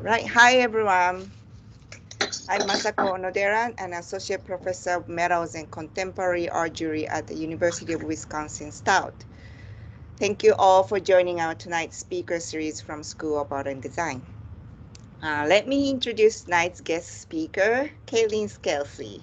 Right. Hi, everyone. I'm Masako Onodera, an associate professor of metals and contemporary archery at the University of Wisconsin-Stout. Thank you all for joining our tonight's speaker series from School of Art and Design. Let me introduce tonight's guest speaker, Caitlin Skelcey.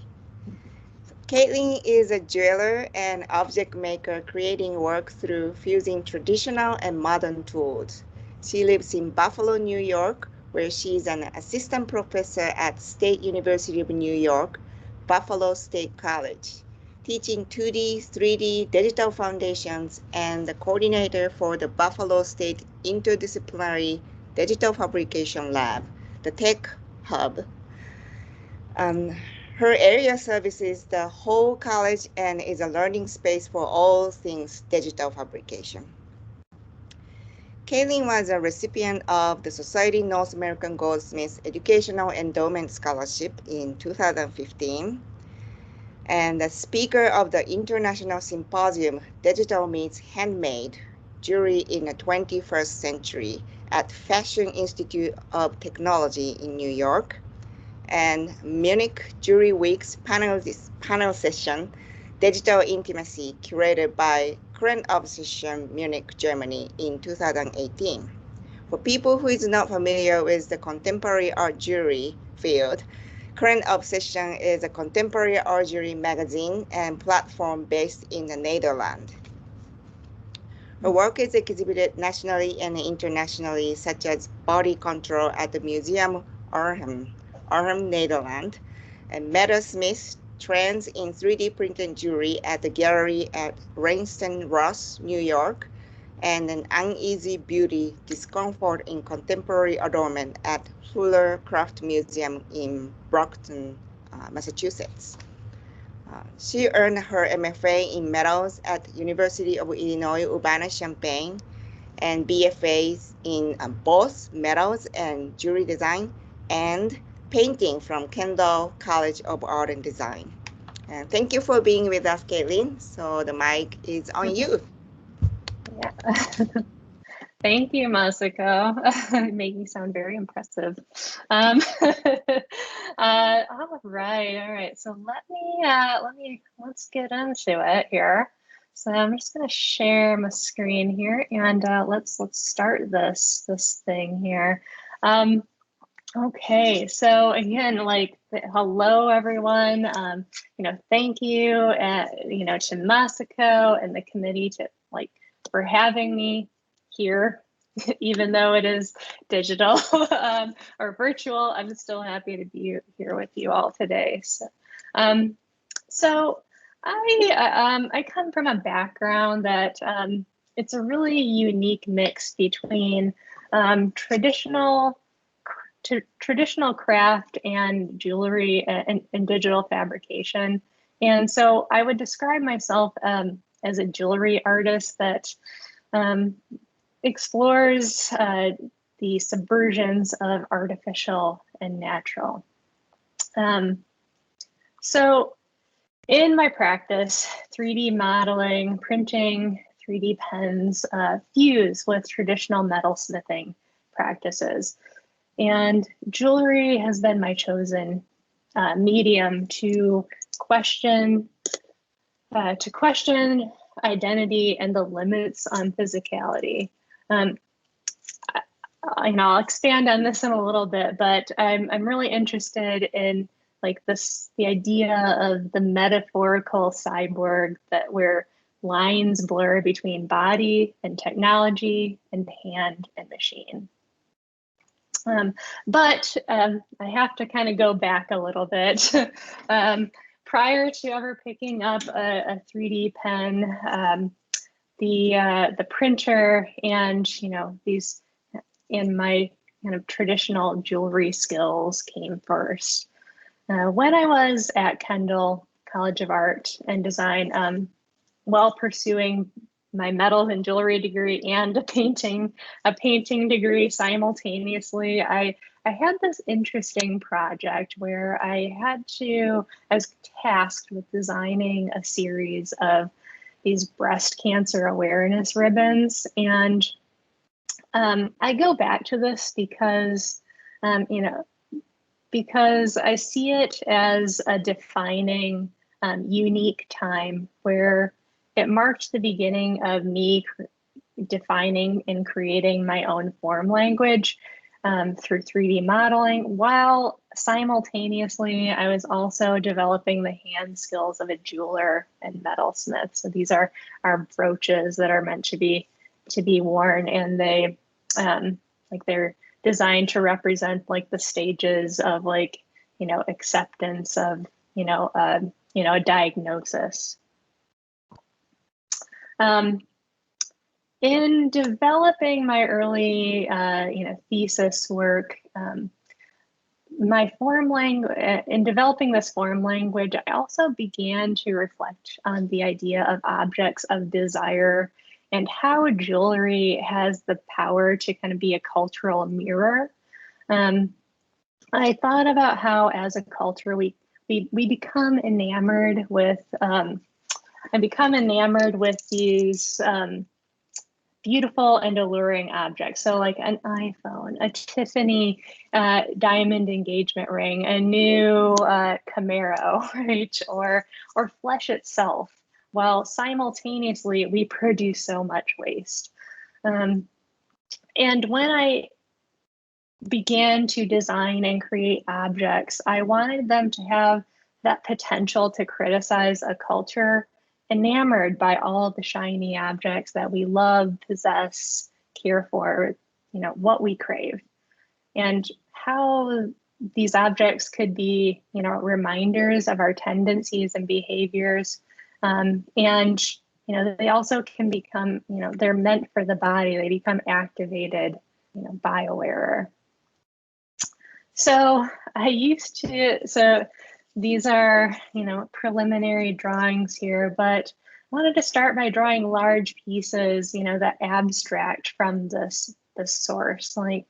Caitlin is a jeweler and object maker creating work through fusing traditional and modern tools. She lives in Buffalo, New York, where she is an assistant professor at State University of New York, Buffalo State College, teaching 2D, 3D digital foundations and the coordinator for the Buffalo State Interdisciplinary Digital Fabrication Lab, the Tech Hub. Um, Her area services the whole college and is a learning space for all things digital fabrication. Kaylin was a recipient of the Society North American Goldsmiths Educational Endowment Scholarship in 2015 and the speaker of the International Symposium Digital Meets Handmade, Jewelry in the 21st Century at Fashion Institute of Technology in New York and Munich Jewelry Week's panel session, Digital Intimacy, curated by Current Obsession Munich, Germany in 2018. For people who is not familiar with the contemporary art jewelry field, Current Obsession is a contemporary art jewelry magazine and platform based in the Netherlands. Her work is exhibited nationally and internationally, such as Body Control at the Museum Arnhem, Netherlands, and Metalsmith Trends in 3D printed jewelry at the gallery at Ranston Ross, New York, and an Uneasy Beauty Discomfort in Contemporary Adornment at Fuller Craft Museum in Brockton, Massachusetts. She earned her MFA in metals at University of Illinois Urbana-Champaign and BFAs in both metals and jewelry design and painting from Kendall College of Art and Design. And thank you for being with us, Caitlin. So the mic is on you. Yeah. Thank you, Masako. You make me sound very impressive. All right. So let's get into it here. So I'm just going to share my screen here, and let's start this thing here. Okay, so again, hello everyone. Thank you, to Masako and the committee for having me here, even though it is digital or virtual. I'm still happy to be here with you all today. So I come from a background that it's a really unique mix between traditional craft and jewelry and digital fabrication. And so I would describe myself as a jewelry artist that explores the subversions of artificial and natural. So in my practice, 3D modeling, printing, 3D pens fuse with traditional metalsmithing practices. And jewelry has been my chosen medium to question identity and the limits on physicality. I'll expand on this in a little bit, but I'm really interested in the idea of the metaphorical cyborg where lines blur between body and technology and hand and machine. But I have to kind of go back a little bit. Prior to ever picking up a 3D pen, the printer and my kind of traditional jewelry skills came first. When I was at Kendall College of Art and Design, while pursuing my metals and jewelry degree and a painting degree simultaneously, I had this interesting project where I was tasked with designing a series of these breast cancer awareness ribbons. And I go back to this because you know, because I see it as a defining, unique time where it marked the beginning of me defining and creating my own form language through 3D modeling, while simultaneously I was also developing the hand skills of a jeweler and metalsmith. So these are brooches that are meant to be worn, and they like they're designed to represent like the stages of like, you know, acceptance of, you know, a diagnosis. In developing my early, you know, thesis work, my form language, in developing this form language, I also began to reflect on the idea of objects of desire and how jewelry has the power to kind of be a cultural mirror. I thought about how, as a culture, we become enamored with these beautiful and alluring objects. So like an iPhone, a Tiffany diamond engagement ring, a new Camaro, right? Or flesh itself, while simultaneously we produce so much waste. And when I began to design and create objects, I wanted them to have that potential to criticize a culture enamored by all of the shiny objects that we love, possess, care for, you know, what we crave, and how these objects could be, you know, reminders of our tendencies and behaviors. And, you know, they also can become, you know, they're meant for the body. They become activated, you know, by a wearer. So these are, you know, preliminary drawings here, but I wanted to start by drawing large pieces, you know, that abstract from this source, like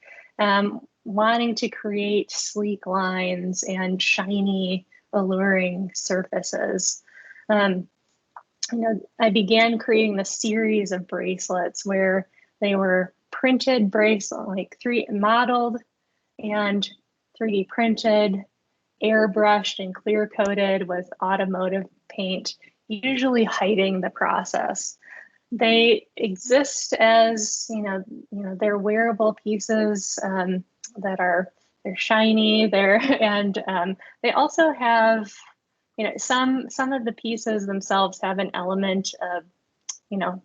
wanting to create sleek lines and shiny, alluring surfaces. You know, I began creating the series of bracelets where they were printed bracelet, like modeled and 3D printed, airbrushed and clear coated with automotive paint, usually hiding the process. They exist as, you know, they're wearable pieces they're shiny, and they also have, you know, some of the pieces themselves have an element of, you know,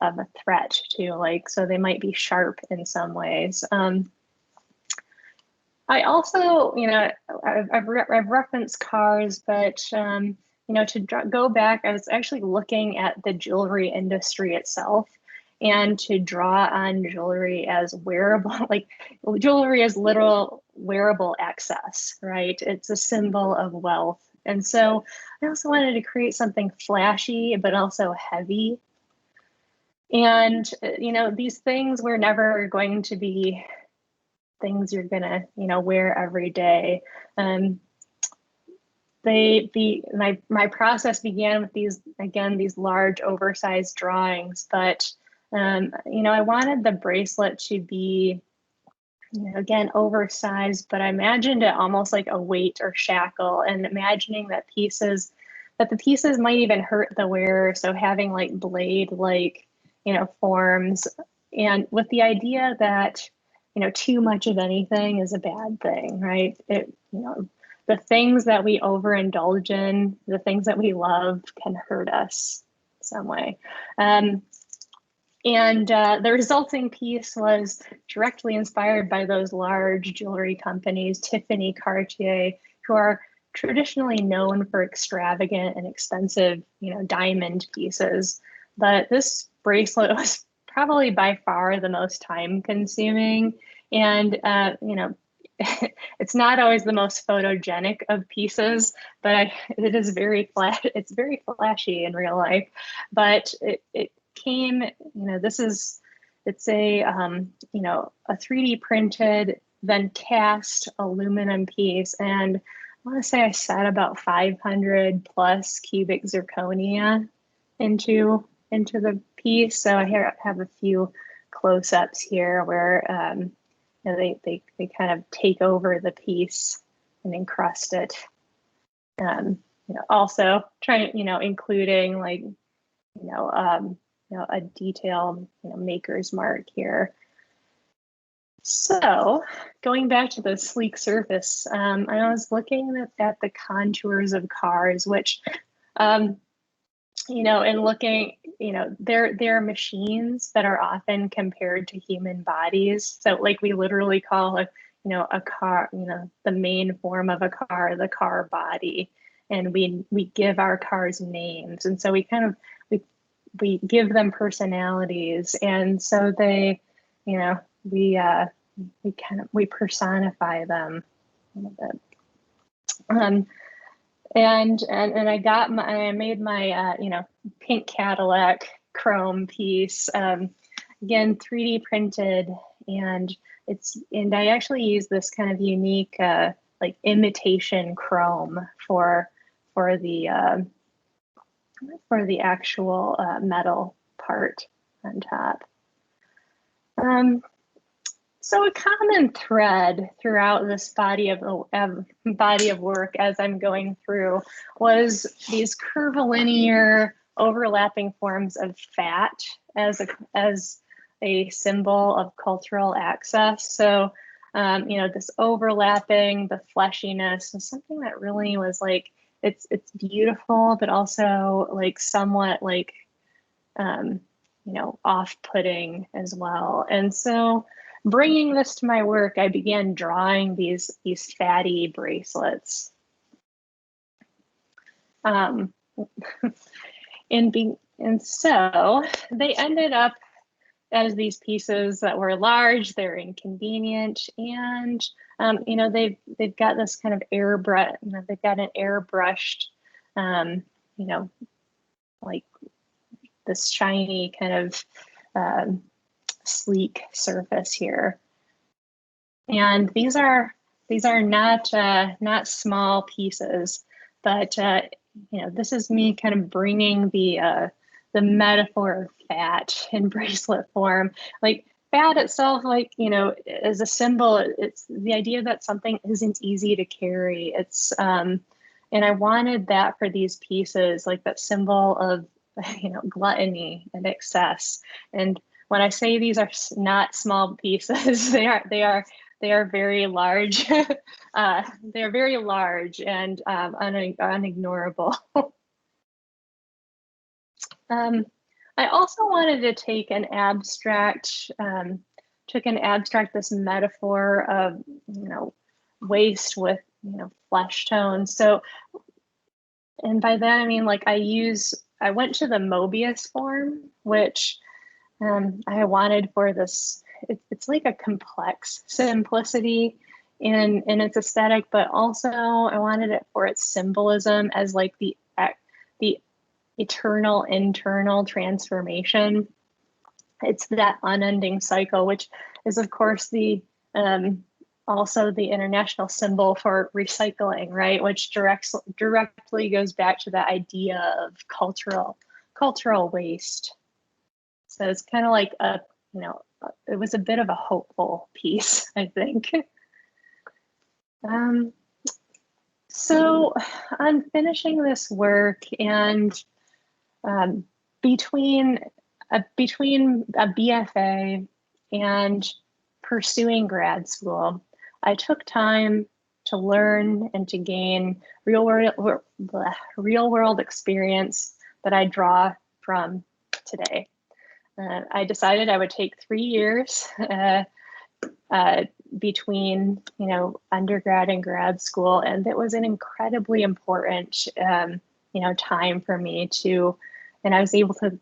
of a threat too, like, so they might be sharp in some ways. I also, you know, I've referenced cars, but, you know, to go back, I was actually looking at the jewelry industry itself, and to draw on jewelry as wearable, like jewelry as literal wearable excess, right? It's a symbol of wealth. And so I also wanted to create something flashy, but also heavy. And, you know, these things were never going to be things you're gonna, you know, wear every day. My process began with these large oversized drawings, but you know, I wanted the bracelet to be, you know, again, oversized, but I imagined it almost like a weight or shackle, and imagining that the pieces might even hurt the wearer. So having like blade-like, you know, forms, and with the idea that, you know, too much of anything is a bad thing, right? You know, the things that we overindulge in, the things that we love, can hurt us some way. And the resulting piece was directly inspired by those large jewelry companies, Tiffany, Cartier, who are traditionally known for extravagant and expensive, you know, diamond pieces. But this bracelet was probably by far the most time consuming, and you know, it's not always the most photogenic of pieces, but it is very flat. It's very flashy in real life, but it came, you know, it's a you know, a 3D printed, then cast aluminum piece, and I want to say I set about 500 plus cubic zirconia into the piece. So I have a few close-ups here where they kind of take over the piece and encrust it. Also trying, including like, a detailed, maker's mark here. So going back to the sleek surface, I was looking at the contours of cars, which, and looking, they're machines that are often compared to human bodies. So like we literally call a car, the main form of a car, the car body, and we give our cars names, and so we kind of we give them personalities, and so they, we personify them a little bit. And I made my pink Cadillac chrome piece, again 3D printed, and I actually use this kind of unique like imitation chrome for the actual metal part on top. So a common thread throughout this body of work as I'm going through was these curvilinear overlapping forms of fat as a symbol of cultural access. So, this overlapping, the fleshiness was something that really was like, it's beautiful, but also like somewhat like, off-putting as well. And so bringing this to my work, I began drawing these fatty bracelets. And so they ended up as these pieces that were large, they're inconvenient, and they've got this kind of airbrush, they've got an airbrushed, like this shiny kind of sleek surface here. And these are not small pieces, but this is me kind of bringing the metaphor of fat in bracelet form. Like fat itself, like, as a symbol, it's the idea that something isn't easy to carry. It's and I wanted that for these pieces, like that symbol of gluttony and excess. And when I say these are not small pieces, they are very large. They are very large and unignorable. I also wanted to take an abstract, this metaphor of, waste with, flesh tones. So, and by that I mean, like I went to the Mobius form, which I wanted for this. It's like a complex simplicity in its aesthetic, but also I wanted it for its symbolism as like the eternal internal transformation. It's that unending cycle, which is of course the also the international symbol for recycling, right? Which directly goes back to the idea of cultural waste. So it's kind of like it was a bit of a hopeful piece, I think. So I'm finishing this work, and between a BFA and pursuing grad school, I took time to learn and to gain real world experience that I draw from today. I decided I would take 3 years between undergrad and grad school, and it was an incredibly important time for me and I was able to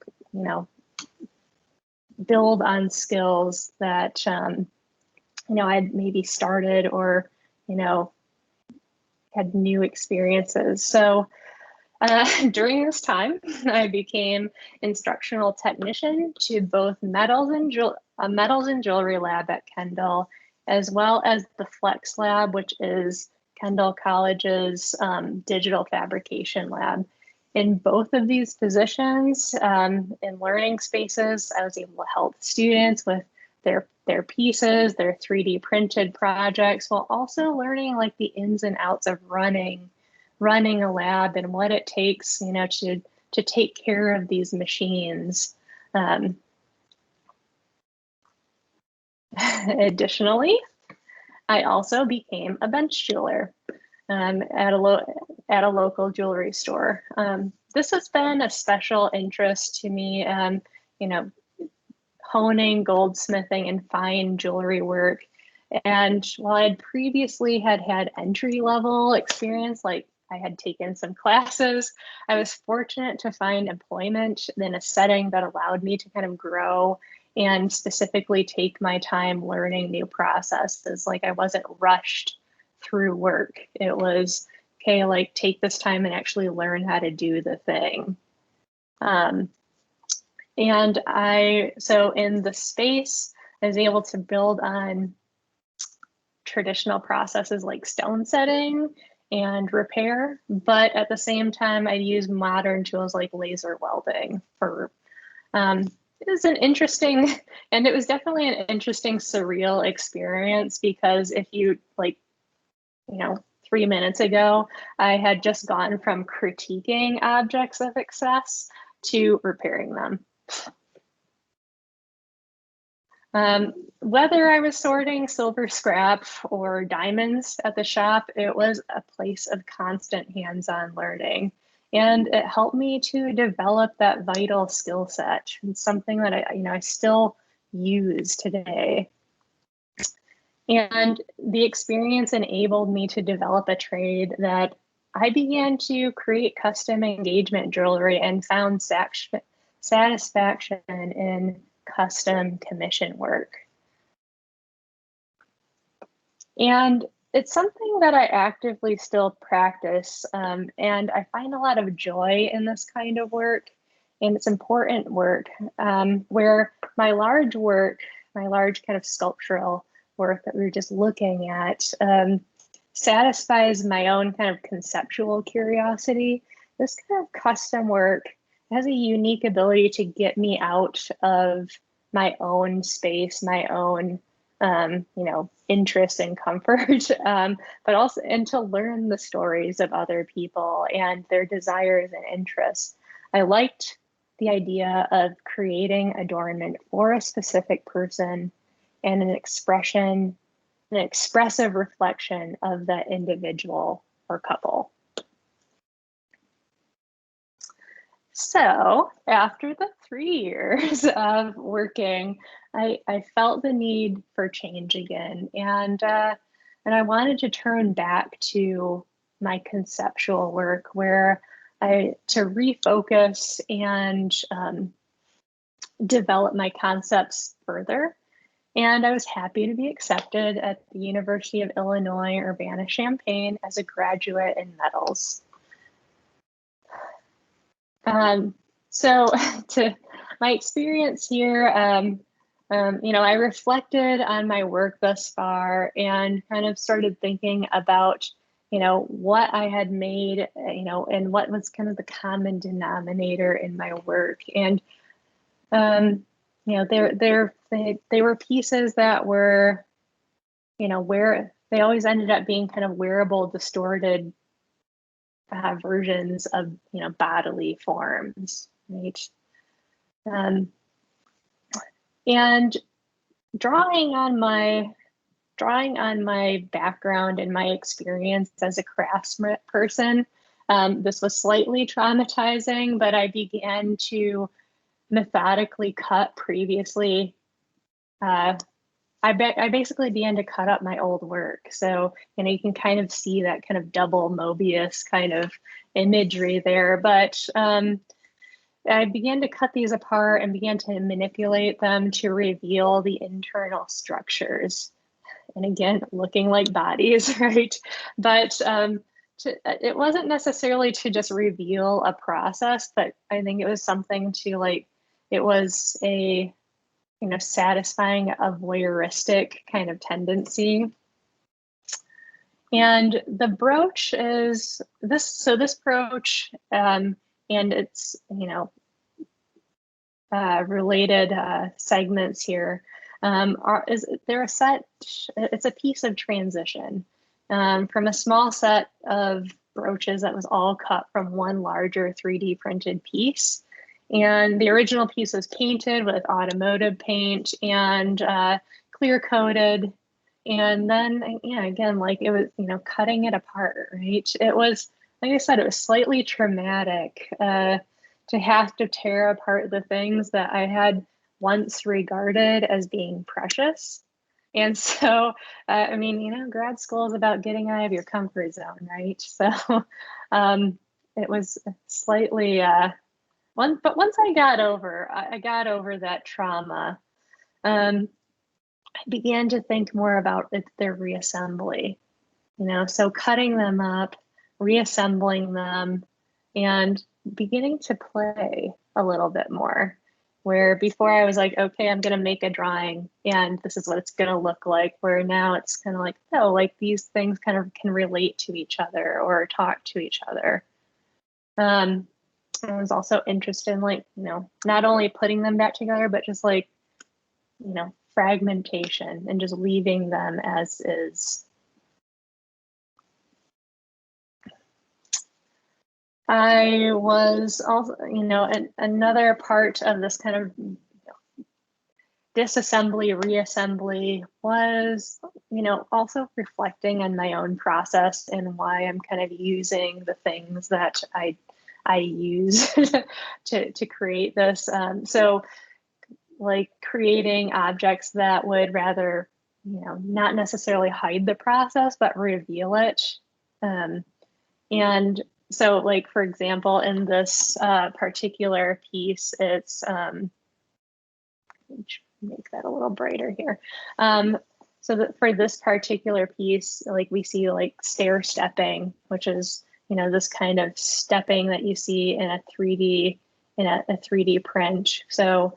build on skills that I'd maybe started or had new experiences. So during this time, I became instructional technician to both metals and jewelry lab at Kendall, as well as the Flex Lab, which is Kendall College's digital fabrication lab. In both of these positions, in learning spaces, I was able to help students with their their pieces, their 3D printed projects, while also learning like the ins and outs of running a lab and what it takes, you know, to take care of these machines. Additionally, I also became a bench jeweler at a local jewelry store. This has been a special interest to me, you know, honing goldsmithing and fine jewelry work. And while I'd previously had entry-level experience, like I had taken some classes, I was fortunate to find employment in a setting that allowed me to kind of grow and specifically take my time learning new processes. Like I wasn't rushed through work. It was, okay, like take this time and actually learn how to do the thing. And so in the space, I was able to build on traditional processes like stone setting and repair, but at the same time, I use modern tools like laser welding for, it was an interesting, and it was definitely an interesting, surreal experience because if you like, you know, 3 minutes ago, I had just gone from critiquing objects of excess to repairing them. Whether I was sorting silver scrap or diamonds at the shop, it was a place of constant hands-on learning. And it helped me to develop that vital skill set. It's something that I still use today. And the experience enabled me to develop a trade that I began to create custom engagement jewelry and found satisfaction in custom commission work. And it's something that I actively still practice, and I find a lot of joy in this kind of work, and it's important work, where my large kind of sculptural work that we were just looking at satisfies my own kind of conceptual curiosity. This kind of custom work has a unique ability to get me out of my own space, my own interest and comfort, but also, and to learn the stories of other people and their desires and interests. I liked the idea of creating adornment for a specific person and an expressive reflection of that individual or couple. So after the 3 years of working, I felt the need for change again, and I wanted to turn back to my conceptual work, where to refocus and develop my concepts further. And I was happy to be accepted at the University of Illinois, Urbana-Champaign as a graduate in metals. So to my experience here, I reflected on my work thus far and kind of started thinking about, what I had made, and what was kind of the common denominator in my work. And, they were pieces that were, where they always ended up being kind of wearable, distorted versions of, bodily forms, right? And drawing on my background and my experience as a craftsperson, this was slightly traumatizing, but I began to methodically cut previously. I basically began to cut up my old work. So, you can kind of see that kind of double Mobius kind of imagery there. But I began to cut these apart and began to manipulate them to reveal the internal structures. And again, looking like bodies, right? But it wasn't necessarily to just reveal a process, but I think it was something to it was a satisfying a voyeuristic kind of tendency. And the brooch is this. So this brooch and its related segments here it's a piece of transition from a small set of brooches that was all cut from one larger 3D printed piece. And the original piece was painted with automotive paint and clear coated. And then, yeah, again, like it was, cutting it apart, right? It was, like I said, it was slightly traumatic to have to tear apart the things that I had once regarded as being precious. And so, I mean, grad school is about getting out of your comfort zone, right? So it was slightly, but once I got over that trauma, I began to think more about their reassembly, so cutting them up, reassembling them, and beginning to play a little bit more. Where before I was like, okay, I'm going to make a drawing and this is what it's going to look like. Where now it's kind of like, oh, like these things kind of can relate to each other or talk to each other. I was also interested in like, not only putting them back together, but just like, fragmentation and just leaving them as is. I was also, another part of this kind of disassembly, reassembly was, also reflecting on my own process and why I'm kind of using the things that I use to create this. So like creating objects that would rather, not necessarily hide the process, but reveal it. And so like, for example, in this particular piece, it's, make that a little brighter here. So for this particular piece, like we see like stair stepping, which is, this kind of stepping that you see in a 3D print. So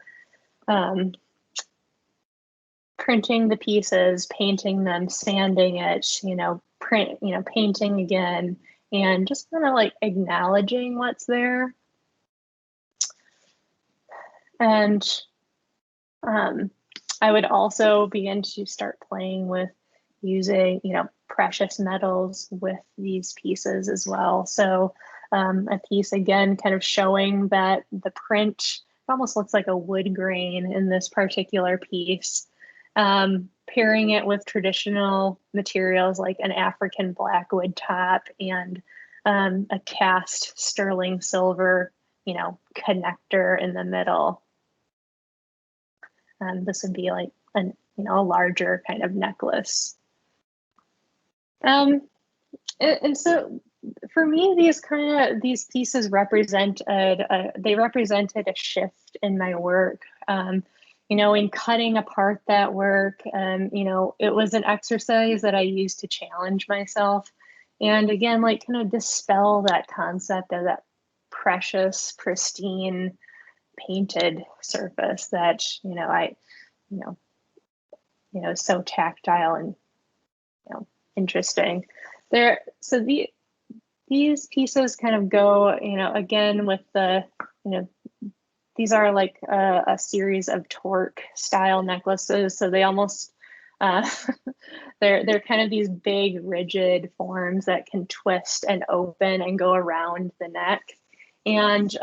printing the pieces, painting them, sanding it, painting again, and just kind of like acknowledging what's there. And I would also begin to start playing with using, precious metals with these pieces as well. So a piece, again, kind of showing that the print almost looks like a wood grain in this particular piece. Pairing it with traditional materials like an African blackwood top and a cast sterling silver, connector in the middle. This would be like a larger kind of necklace. And so for me, these pieces represented a shift in my work. In cutting apart that work, it was an exercise that I used to challenge myself. And again, like kind of dispel that concept of that precious, pristine, painted surface that, is so tactile and, interesting. So these pieces kind of go, again with the, these are like a series of torque style necklaces. So they almost, they're kind of these big rigid forms that can twist and open and go around the neck. And,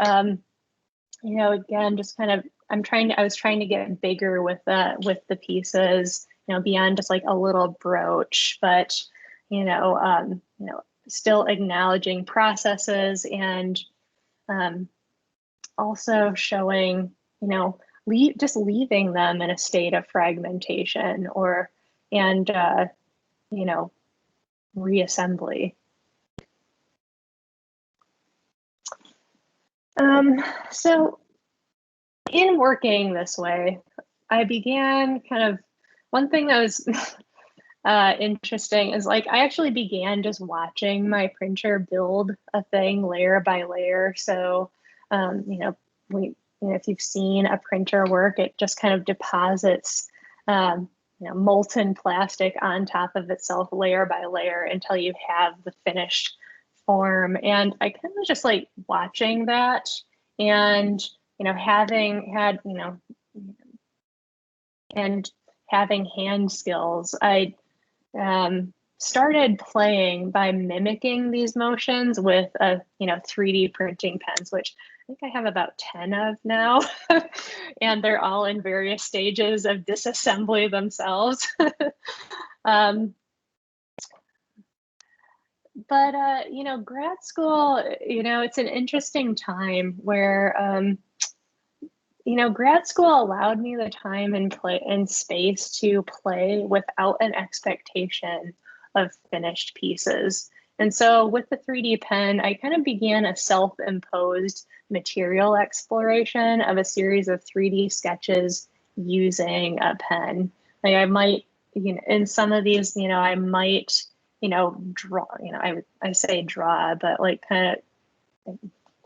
again, just kind of, I was trying to get bigger with the pieces, beyond just like a little brooch, but, still acknowledging processes and, also showing, just leaving them in a state of fragmentation and reassembly. So in working this way, I began one thing that was interesting is like I actually began just watching my printer build a thing layer by layer. So, if you've seen a printer work, it just kind of deposits, molten plastic on top of itself layer by layer until you have the finished form. And I kind of just like watching that and, having had, and having hand skills, I started playing by mimicking these motions with 3D printing pens, which I think I have about 10 of now, and they're all in various stages of disassembly themselves. But grad school, it's an interesting time where grad school allowed me the time and space to play without an expectation of finished pieces. And so with the 3D pen, I kind of began a self-imposed material exploration of a series of 3D sketches using a pen. Like I might, in some of these, I might, draw, I say draw, but like kind of,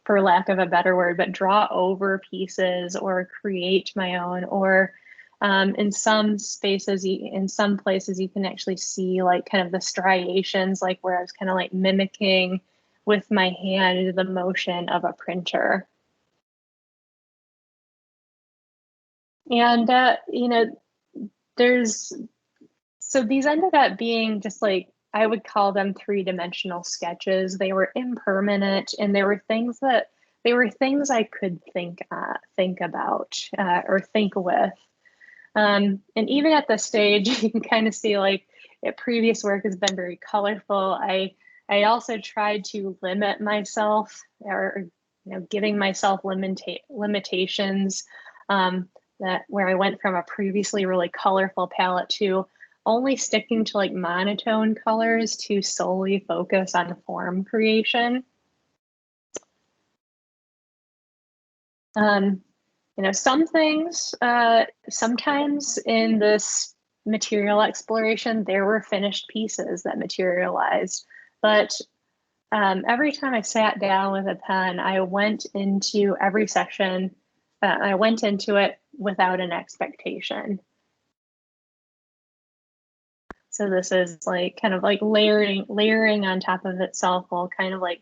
for lack of a better word, but draw over pieces or create my own, or in some spaces, in some places, you can actually see like kind of the striations, like where I was kind of like mimicking with my hand the motion of a printer. And, so these ended up being just like, I would call them three-dimensional sketches. They were impermanent, and they were things I could think about or think with. And even at this stage, you can kind of see like previous work has been very colorful. I also tried to limit myself, or giving myself limitations, that where I went from a previously really colorful palette to only sticking to like monotone colors to solely focus on form creation. Some things, sometimes in this material exploration, there were finished pieces that materialized, but every time I sat down with a pen, I went into every section, I went into it without an expectation. So this is like kind of like layering on top of itself, while kind of like,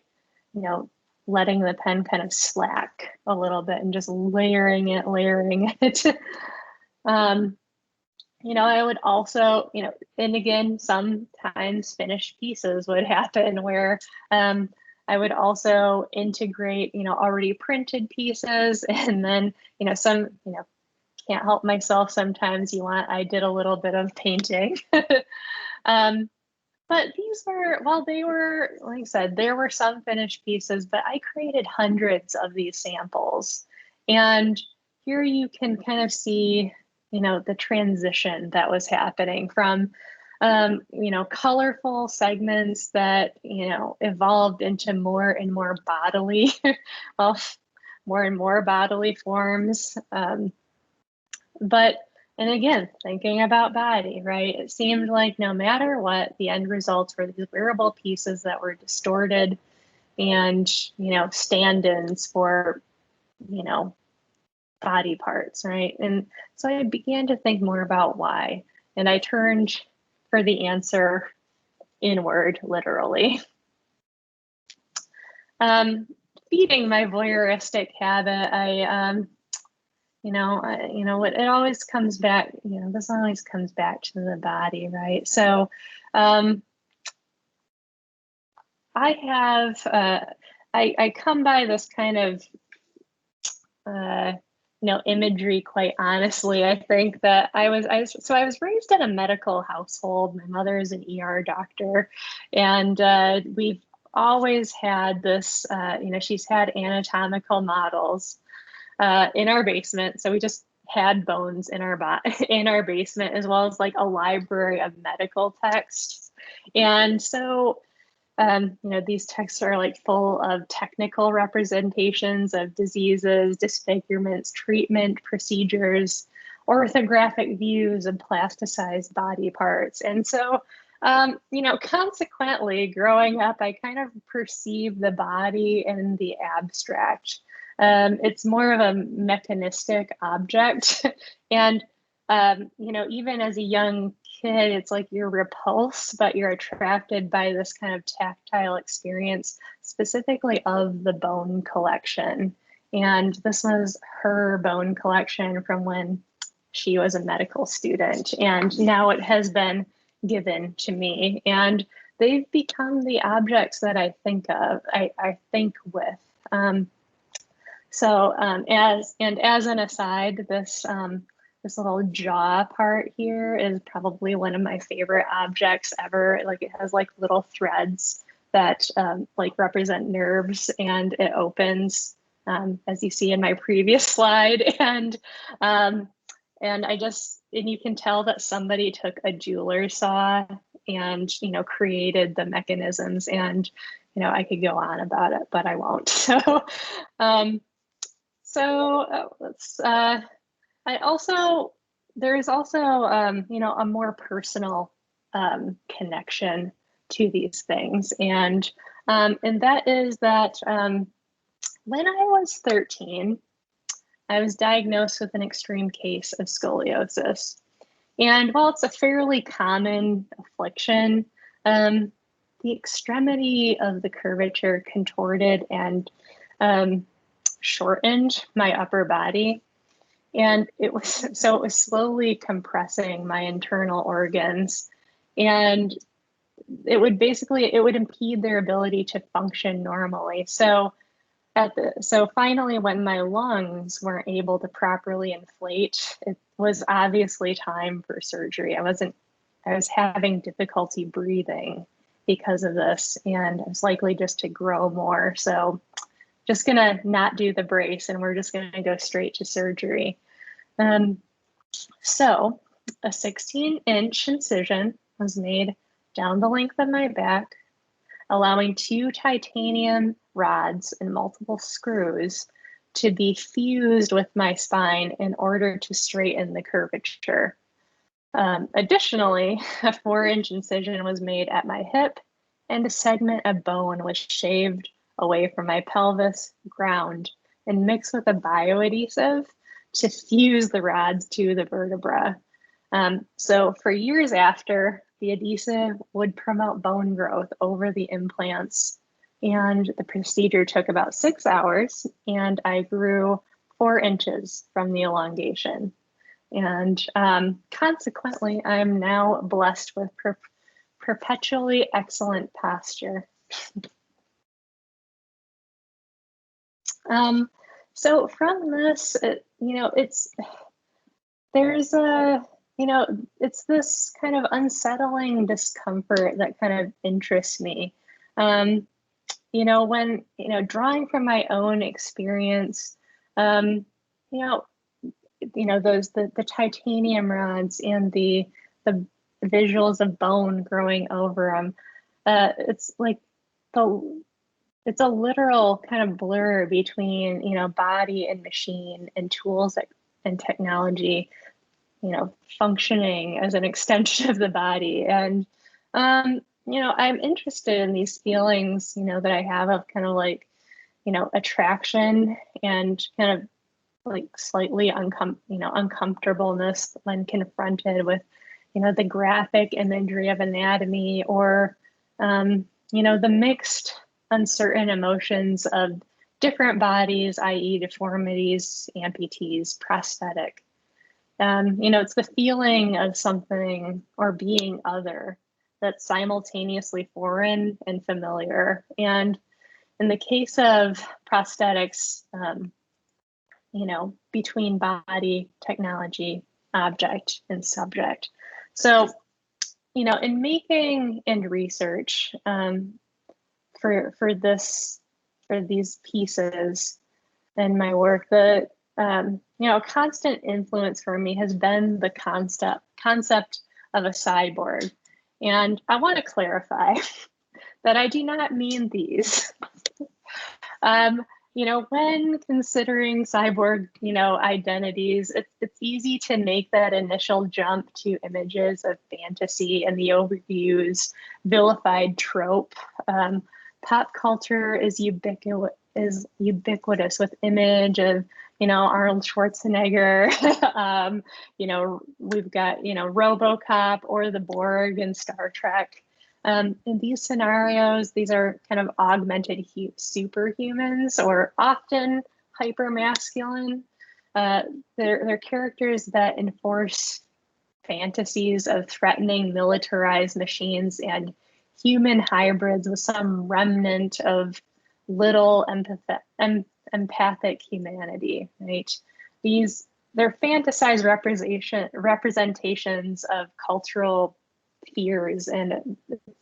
letting the pen kind of slack a little bit and just layering it. I would also, and again, sometimes finished pieces would happen where I would also integrate, already printed pieces, and then, can't help myself. Sometimes I did a little bit of painting. But these were, while they were, like I said, there were some finished pieces, but I created hundreds of these samples. And here you can kind of see, the transition that was happening from, colorful segments that, evolved into more and more bodily, well, more and more bodily forms. And again, thinking about body, right? It seemed like no matter what, the end results were these wearable pieces that were distorted and, stand-ins for, body parts, right? And so I began to think more about why. And I turned for the answer inward, literally. Feeding my voyeuristic habit, what it always comes back, this always comes back to the body, right? So I have, I come by this kind of, imagery quite honestly. I think that I was raised in a medical household. My mother is an ER doctor, and we've always had this, she's had anatomical models in our basement. So we just had bones in our basement, as well as like a library of medical texts. And so, these texts are like full of technical representations of diseases, disfigurements, treatment, procedures, orthographic views of plasticized body parts. And so, consequently, growing up, I kind of perceive the body in the abstract. It's more of a mechanistic object. And, even as a young kid, it's like you're repulsed, but you're attracted by this kind of tactile experience, specifically of the bone collection. And this was her bone collection from when she was a medical student, and now it has been given to me. And they've become the objects that I think of, I think with. As an aside, this little jaw part here is probably one of my favorite objects ever. Like, it has like little threads that like represent nerves, and it opens, as you see in my previous slide. And you can tell that somebody took a jeweler's saw and, you know, created the mechanisms. And, you know, I could go on about it, but I won't. There is also, you know, a more personal connection to these things. And that is that when I was 13, I was diagnosed with an extreme case of scoliosis. And while it's a fairly common affliction, the extremity of the curvature contorted and shortened my upper body. And it was slowly compressing my internal organs. And it would impede their ability to function normally. So finally, when my lungs weren't able to properly inflate, it was obviously time for surgery. I was having difficulty breathing because of this, and I was likely just to grow more. So just gonna not do the brace, and we're just gonna go straight to surgery. So a 16-inch incision was made down the length of my back, allowing 2 titanium rods and multiple screws to be fused with my spine in order to straighten the curvature. Additionally, a 4-inch incision was made at my hip, and a segment of bone was shaved away from my pelvis, ground, and mixed with a bioadhesive to fuse the rods to the vertebra. So for years after, the adhesive would promote bone growth over the implants, and the procedure took about 6 hours, and I grew 4 inches from the elongation. And consequently, I'm now blessed with perpetually excellent posture. So from this, it's this kind of unsettling discomfort that kind of interests me. When, drawing from my own experience, the titanium rods and the visuals of bone growing over them, it's like it's a literal kind of blur between, body and machine and tools and technology, functioning as an extension of the body. And, I'm interested in these feelings, that I have of kind of like, attraction and kind of like slightly uncomfortableness when confronted with, the graphic imagery of anatomy, or, the mixed, uncertain emotions of different bodies, i.e. deformities, amputees, prosthetic. It's the feeling of something or being other that's simultaneously foreign and familiar. And in the case of prosthetics, between body, technology, object, and subject. So, in making and research for these pieces in my work, a constant influence for me has been the concept of a cyborg. And I want to clarify that I do not mean these. When considering cyborg, identities, it's easy to make that initial jump to images of fantasy and the overused, vilified trope. Pop culture is ubiquitous with image of, Arnold Schwarzenegger. We've got, RoboCop or the Borg in Star Trek. In these scenarios, these are kind of augmented superhumans, or often hypermasculine. They're characters that enforce fantasies of threatening militarized machines and human hybrids with some remnant of little empathic humanity, right? They're fantasized representations of cultural fears, and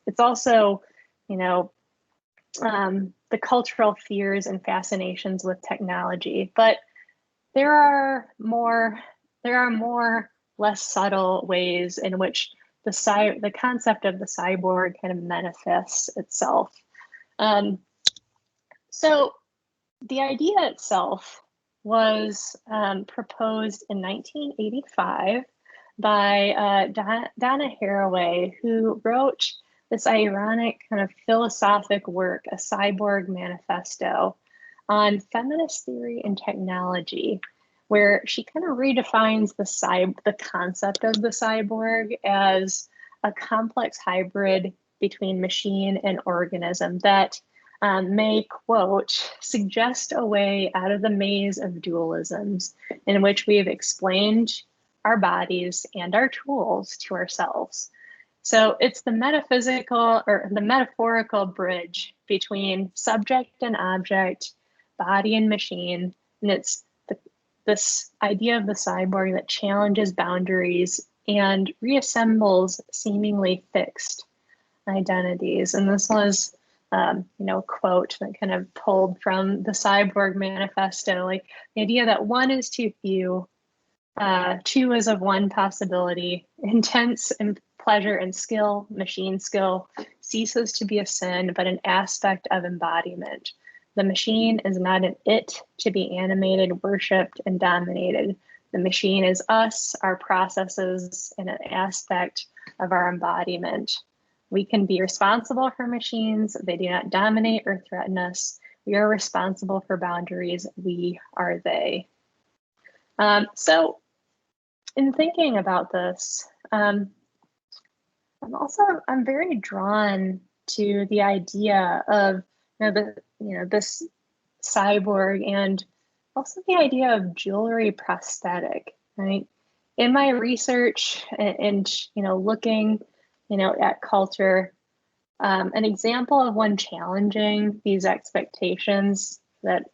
it's also, you know, the cultural fears and fascinations with technology. But there are more less subtle ways in which the concept of the cyborg kind of manifests itself. So the idea itself was proposed in 1985 by Donna Haraway, who wrote this ironic kind of philosophic work, A Cyborg Manifesto, on feminist theory and technology, where she kind of redefines the concept of the cyborg as a complex hybrid between machine and organism that may, quote, suggest a way out of the maze of dualisms in which we have explained our bodies and our tools to ourselves. So it's the metaphysical or the metaphorical bridge between subject and object, body and machine, and it's this idea of the cyborg that challenges boundaries and reassembles seemingly fixed identities. And this was, a quote that kind of pulled from the Cyborg Manifesto, like the idea that one is too few, two is of one possibility, intense and pleasure and skill, machine skill, ceases to be a sin, but an aspect of embodiment. The machine is not an it to be animated, worshipped, and dominated. The machine is us, our processes, and an aspect of our embodiment. We can be responsible for machines. They do not dominate or threaten us. We are responsible for boundaries. We are they. So in thinking about this, I'm very drawn to the idea of this cyborg, and also the idea of jewelry prosthetic, right? In my research and looking at culture, an example of one challenging these expectations that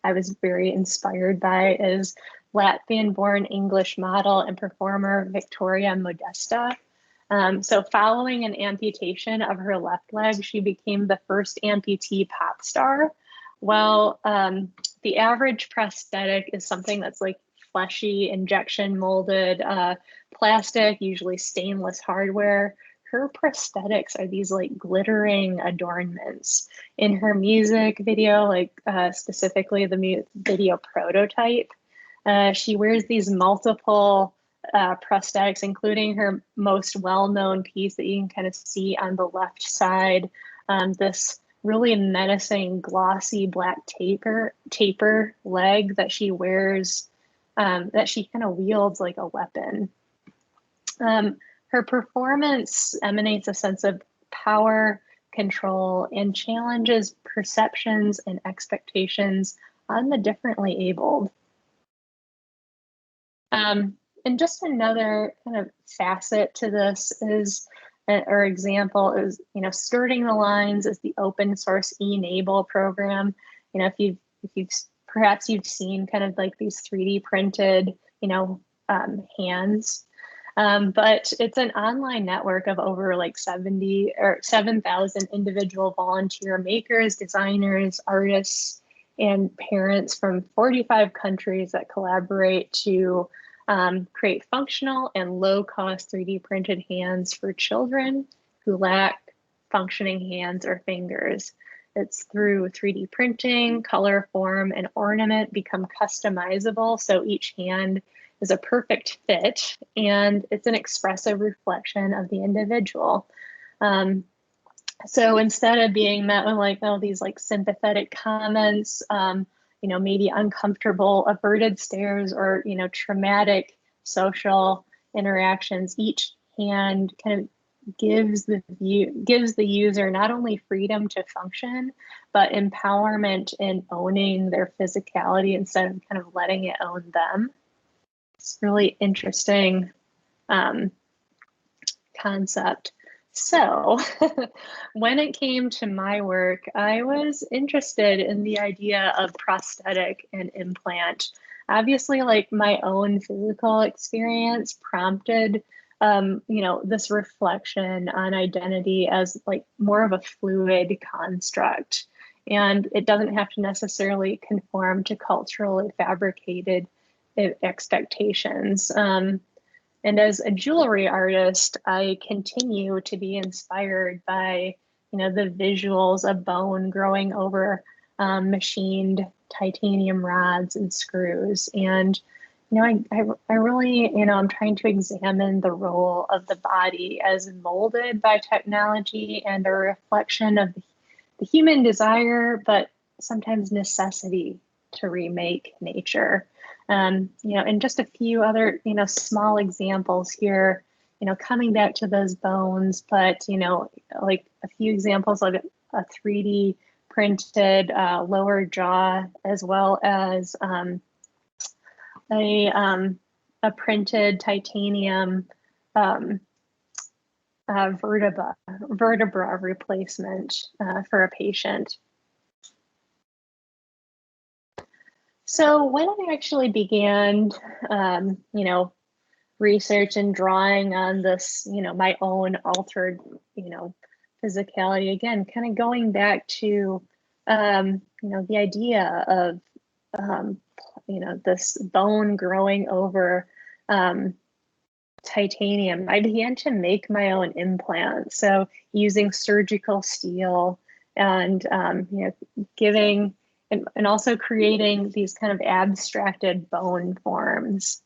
I was very inspired by is Latvian-born English model and performer Victoria Modesta. So following an amputation of her left leg, she became the first amputee pop star. Well, the average prosthetic is something that's like fleshy, injection molded, plastic, usually stainless hardware. Her prosthetics are these like glittering adornments. In her music video, specifically the video Prototype, she wears these multiple prosthetics, including her most well-known piece that you can kind of see on the left side, this really menacing glossy black taper leg that she wears, that she kind of wields like a weapon. Her performance emanates a sense of power, control, and challenges perceptions and expectations on the differently abled. And just another kind of facet to this is, or example is, Skirting the Lines is the open source eNable program. If you've seen kind of like these 3D printed, hands. But it's an online network of over like 7,000 individual volunteer makers, designers, artists, and parents from 45 countries that collaborate to create functional and low-cost 3D printed hands for children who lack functioning hands or fingers. It's through 3D printing, color, form, and ornament become customizable, so each hand is a perfect fit, and it's an expressive reflection of the individual. So instead of being met with these sympathetic comments, maybe uncomfortable averted stares or traumatic social interactions, each hand kind of gives the user not only freedom to function, but empowerment in owning their physicality instead of kind of letting it own them. It's really interesting concept. So when it came to my work, I was interested in the idea of prosthetic and implant. Obviously, like my own physical experience prompted, this reflection on identity as like more of a fluid construct. And it doesn't have to necessarily conform to culturally fabricated expectations. And as a jewelry artist, I continue to be inspired by, the visuals of bone growing over machined titanium rods and screws. And, I really, I'm trying to examine the role of the body as molded by technology and a reflection of the human desire, but sometimes necessity to remake nature. And just a few other, small examples here, coming back to those bones, but, like a few examples like a 3D printed lower jaw, as well as a printed titanium vertebra replacement for a patient. So when I actually began, research and drawing on this, my own altered, physicality, again, kind of going back to, the idea of, this bone growing over titanium, I began to make my own implants. So using surgical steel and, giving, and also creating these kind of abstracted bone forms.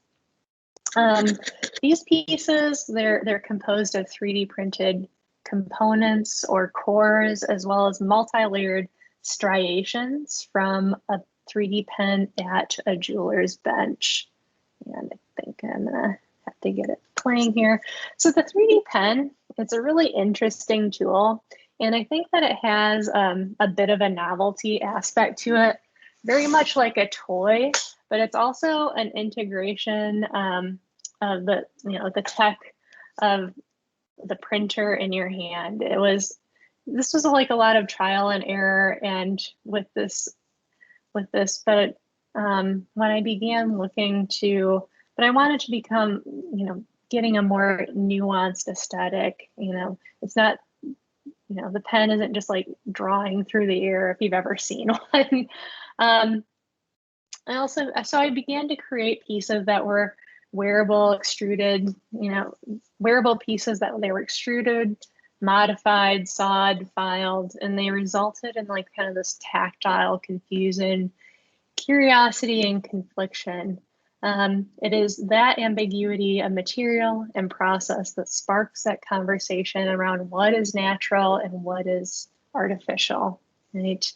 These pieces, they're composed of 3D printed components or cores, as well as multi-layered striations from a 3D pen at a jeweler's bench. And I think I'm gonna have to get it playing here. So the 3D pen, it's a really interesting tool. And I think that it has a bit of a novelty aspect to it, very much like a toy, but it's also an integration of the tech of the printer in your hand. This was like a lot of trial and error, and with this, but when I began looking to, but I wanted to become, getting a more nuanced aesthetic. It's not, the pen isn't just like drawing through the air, if you've ever seen one. So I began to create pieces that were wearable, extruded, wearable pieces that they were extruded, modified, sawed, filed, and they resulted in like kind of this tactile confusion, curiosity, and confliction. It is that ambiguity of material and process that sparks that conversation around what is natural and what is artificial, right?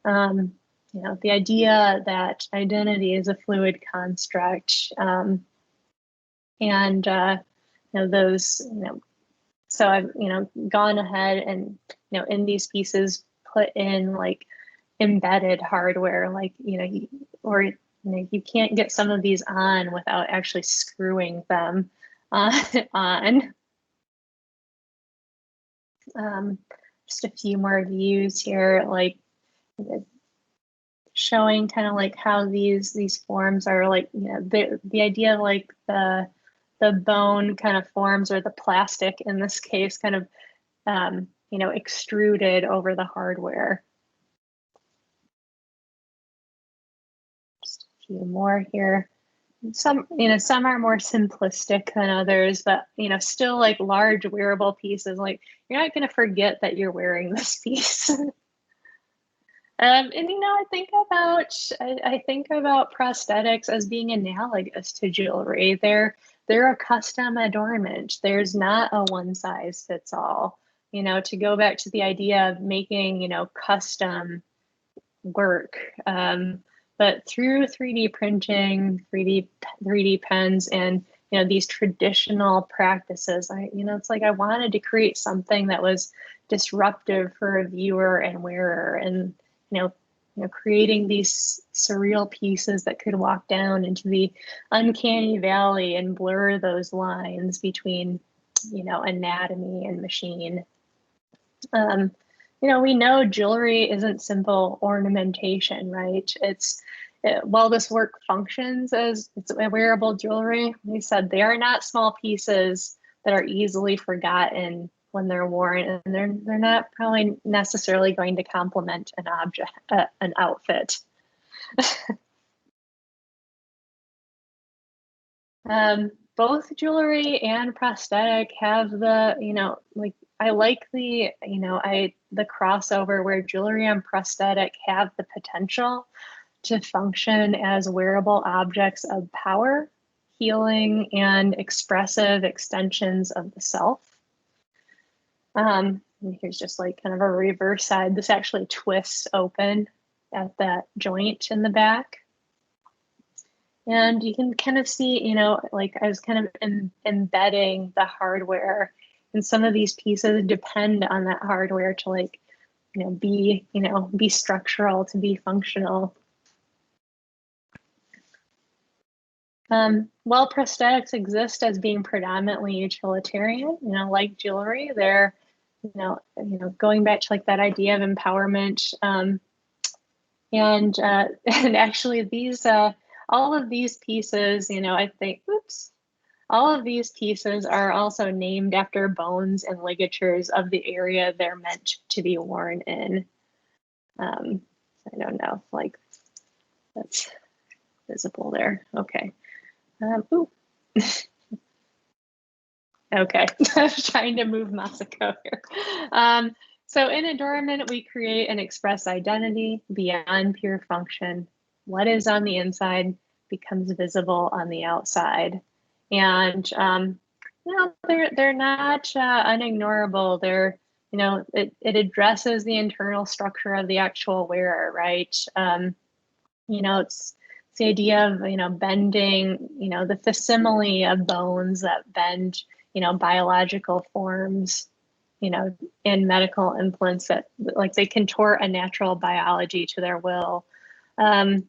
The idea that identity is a fluid construct, and those, so I've gone ahead and in these pieces put in like embedded hardware, like you can't get some of these on without actually screwing them on. Just a few more views here, like showing kind of like how these forms are like, the idea of like the bone kind of forms, or the plastic in this case, kind of extruded over the hardware. Just a few more here. Some are more simplistic than others, but still like large wearable pieces. Like you're not going to forget that you're wearing this piece. And I think about prosthetics as being analogous to jewelry. They're a custom adornment. There's not a one size fits all. To go back to the idea of making custom work, but through 3D printing, 3D pens, and these traditional practices. It's like I wanted to create something that was disruptive for a viewer and wearer, and creating these surreal pieces that could walk down into the uncanny valley and blur those lines between, anatomy and machine. We know jewelry isn't simple ornamentation, right? While this work functions as it's a wearable jewelry, we said they are not small pieces that are easily forgotten when they're worn, and they're not probably necessarily going to complement an outfit. Both jewelry and prosthetic have the, I like the crossover where jewelry and prosthetic have the potential to function as wearable objects of power, healing, and expressive extensions of the self. And here's just like kind of a reverse side. This actually twists open at that joint in the back. And you can kind of see, like I was kind of embedding the hardware, and some of these pieces depend on that hardware to be structural, to be functional. While prosthetics exist as being predominantly utilitarian, like jewelry, they're, going back to like that idea of empowerment. And actually these, all of these pieces, I think, all of these pieces are also named after bones and ligatures of the area they're meant to be worn in. I don't know, like that's visible there. Okay. Okay, I was trying to move Masako here. So in adornment, we create and express identity beyond pure function. What is on the inside becomes visible on the outside. And, they're not unignorable. They're, it addresses the internal structure of the actual wearer, right? It's the idea of, bending, the facsimile of bones that bend, biological forms, in medical implants that like they contort a natural biology to their will. So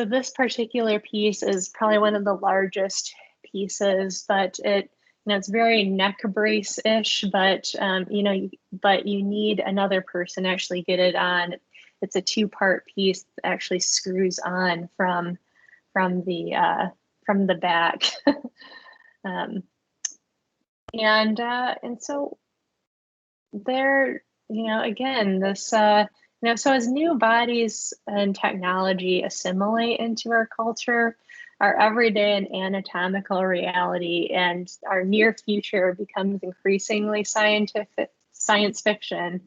this particular piece is probably one of the largest pieces, but it's very neck brace-ish, but you need another person to actually get it on. It's a two-part piece that actually screws on from the back. And so there, again, this, so as new bodies and technology assimilate into our culture, our everyday and anatomical reality and our near future becomes increasingly science fiction.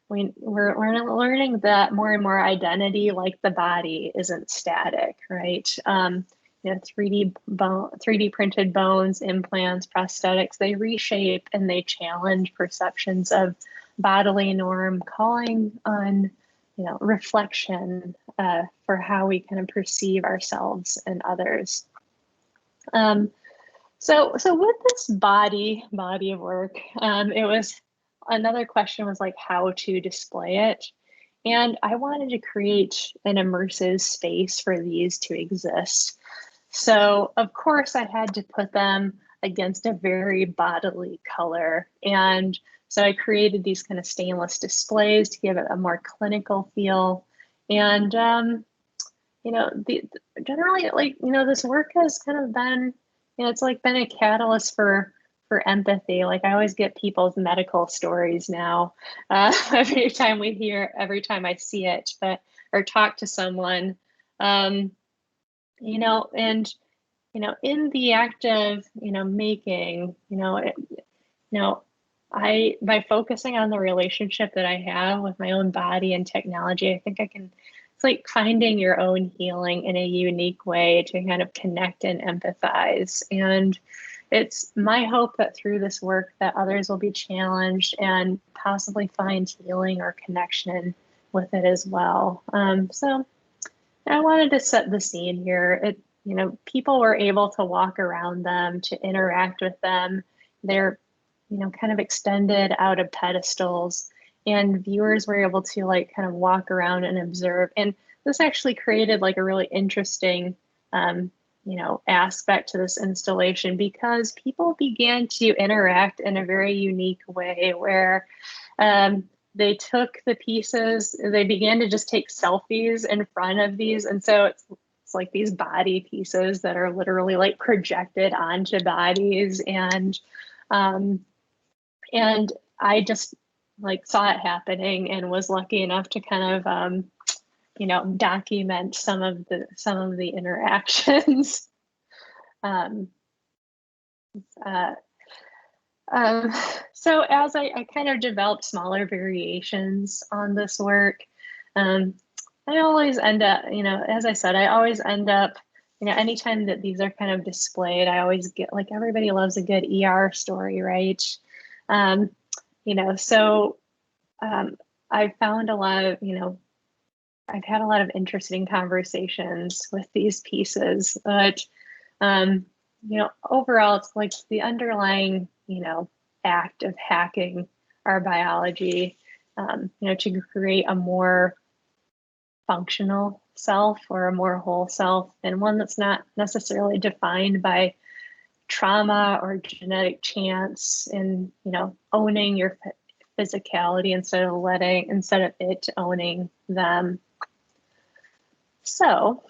We're learning that more and more identity, like the body, isn't static, right? 3D printed bones, implants, prosthetics, they reshape and they challenge perceptions of bodily norm, calling on, reflection for how we kind of perceive ourselves and others. So with this body of work, it was, another question was like how to display it. And I wanted to create an immersive space for these to exist. So of course I had to put them against a very bodily color. And so I created these kind of stainless displays to give it a more clinical feel. And, generally, like, this work has kind of been, it's like been a catalyst for empathy. Like I always get people's medical stories now, every time I see it, or talk to someone, and, in the act of, making, by focusing on the relationship that I have with my own body and technology, I think it's like finding your own healing in a unique way to kind of connect and empathize. And it's my hope that through this work that others will be challenged and possibly find healing or connection with it as well. So I wanted to set the scene here. people were able to walk around them, to interact with them. They're, kind of extended out of pedestals, and viewers were able to like kind of walk around and observe. And this actually created like a really interesting, aspect to this installation, because people began to interact in a very unique way where they took the pieces, they began to just take selfies in front of these. And so it's like these body pieces that are literally like projected onto bodies. And I just like saw it happening and was lucky enough to kind of, document some of the interactions. So as I kind of developed smaller variations on this work, I always end up, as I said, I always end up, anytime that these are kind of displayed, I always get like, everybody loves a good ER story, right? So I found a lot of, I've had a lot of interesting conversations with these pieces, but, overall, it's like the underlying, act of hacking our biology, to create a more functional self or a more whole self, and one that's not necessarily defined by trauma or genetic chance, and, owning your physicality instead of it owning them. So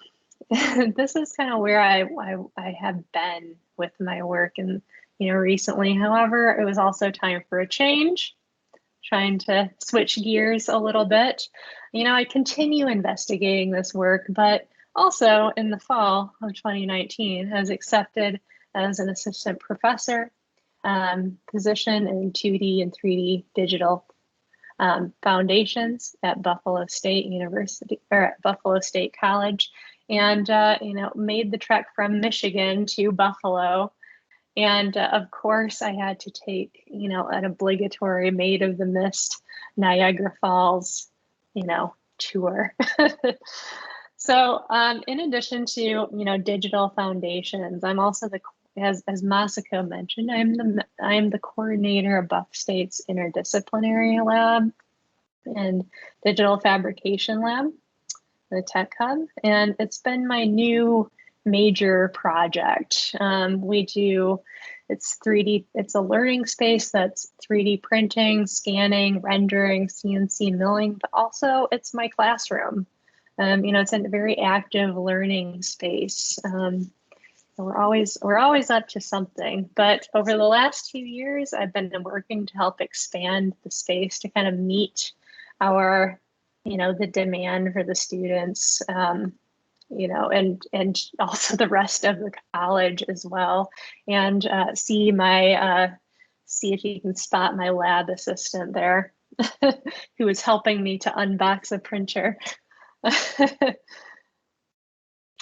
this is kind of where I have been with my work, and recently. However, it was also time for a change, trying to switch gears a little bit. I continue investigating this work, but also in the fall of 2019, I was accepted as an assistant professor position in 2D and 3D digital foundations at Buffalo State University, or at Buffalo State College, and made the trek from Michigan to Buffalo. And of course, I had to take an obligatory Maid of the Mist Niagara Falls tour. So in addition to digital foundations, I'm also as Masako mentioned, I'm the coordinator of Buff State's interdisciplinary lab and digital fabrication lab, the Tech Hub, and it's been my new major project. It's 3D, it's a learning space that's 3D printing, scanning, rendering, CNC milling, but also it's my classroom. It's a very active learning space. We're always up to something, but over the last few years, I've been working to help expand the space to kind of meet our, the demand for the students, and also the rest of the college as well. And see if you can spot my lab assistant there, who is helping me to unbox a printer.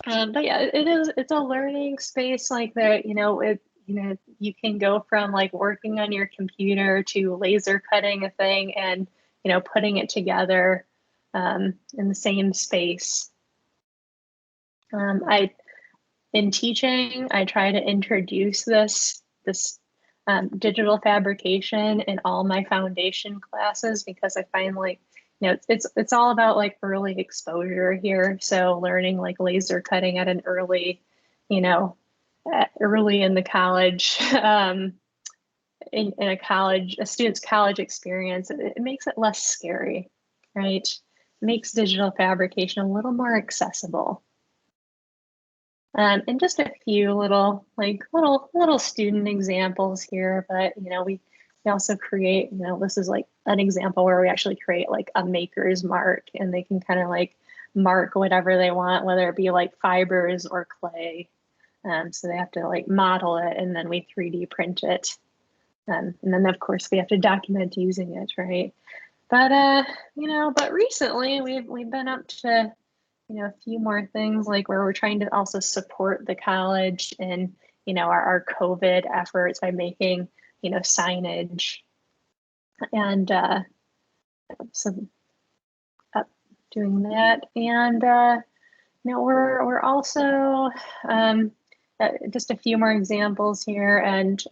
But yeah, it's a learning space like that, you can go from like working on your computer to laser cutting a thing and, putting it together in the same space. In teaching, I try to introduce this digital fabrication in all my foundation classes, because I find like, it's all about like early exposure here. So learning like laser cutting at an early in the college, in a student's college experience, it makes it less scary, right? It makes digital fabrication a little more accessible. And just a few little student examples here, but we also create, this is like an example where we actually create like a maker's mark, and they can kind of like mark whatever they want, whether it be like fibers or clay. So they have to like model it, and then we 3D print it. And then of course we have to document using it, right? But but recently we've been up to a few more things, like where we're trying to also support the college in our COVID efforts by making signage, and so doing that, and we're also just a few more examples here, and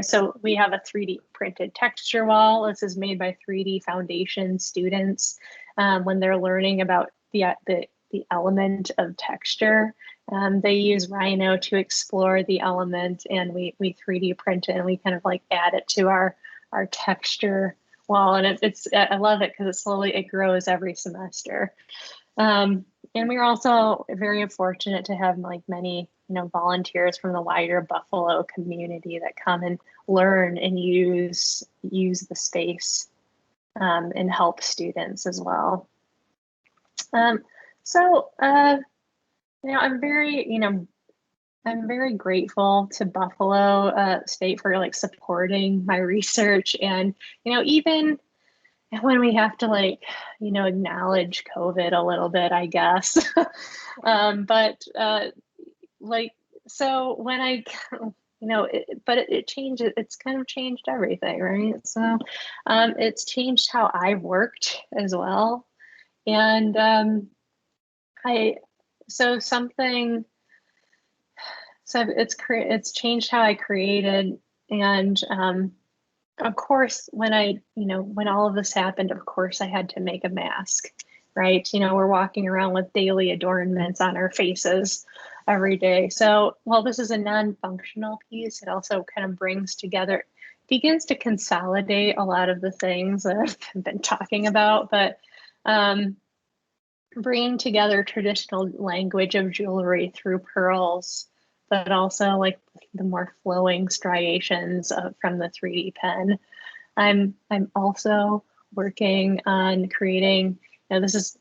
so we have a 3D printed texture wall. This is made by 3D foundation students when they're learning about the element of texture. They use Rhino to explore the element, and we 3D print it, and we kind of like add it to our texture wall. And I love it because it grows every semester. And we're also very fortunate to have like many volunteers from the wider Buffalo community that come and learn and use the space and help students as well. I'm very grateful to Buffalo State for like supporting my research, and even when we have to acknowledge COVID a little bit, I guess. So when it changes, it's kind of changed everything, right? So it's changed how I worked as well. And it's changed how I created. And of course, when all of this happened, of course I had to make a mask, right? We're walking around with daily adornments on our faces every day. So while this is a non-functional piece, it also kind of begins to consolidate a lot of the things that I've been talking about, but bringing together traditional language of jewelry through pearls, but also like the more flowing striations from the 3D pen. I'm also working on creating, this is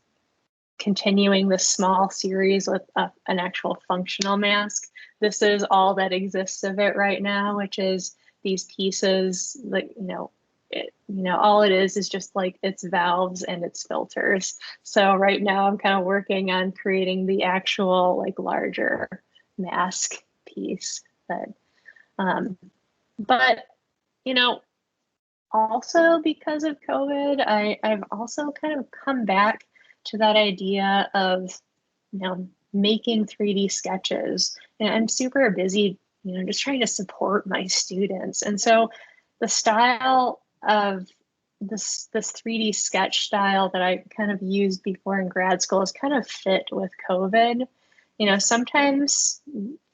continuing this small series with an actual functional mask. This is all that exists of it right now, which is these pieces, all it is just like its valves and its filters. So right now I'm kind of working on creating the actual like larger mask piece. But also because of COVID, I've also kind of come back to that idea of making 3D sketches. And I'm super busy just trying to support my students. And so the style of this 3D sketch style that I kind of used before in grad school is kind of fit with COVID. Sometimes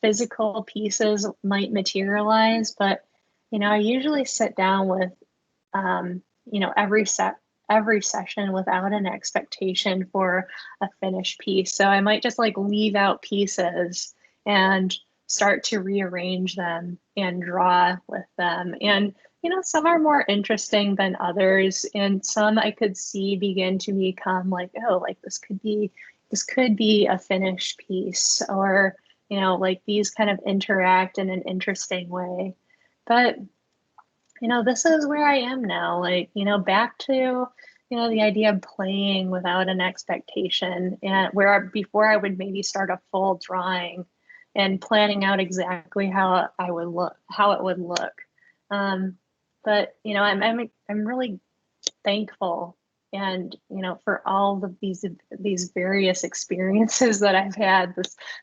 physical pieces might materialize, but I usually sit down with every session without an expectation for a finished piece. So I might just like leave out pieces and start to rearrange them and draw with them. And some are more interesting than others, and some I could see begin to become like, oh, like this could be a finished piece, or like these kind of interact in an interesting way. But this is where I am now, like back to the idea of playing without an expectation, and before I would maybe start a full drawing and planning out exactly how it would look. But I'm really thankful, and for all of these various experiences that I've had,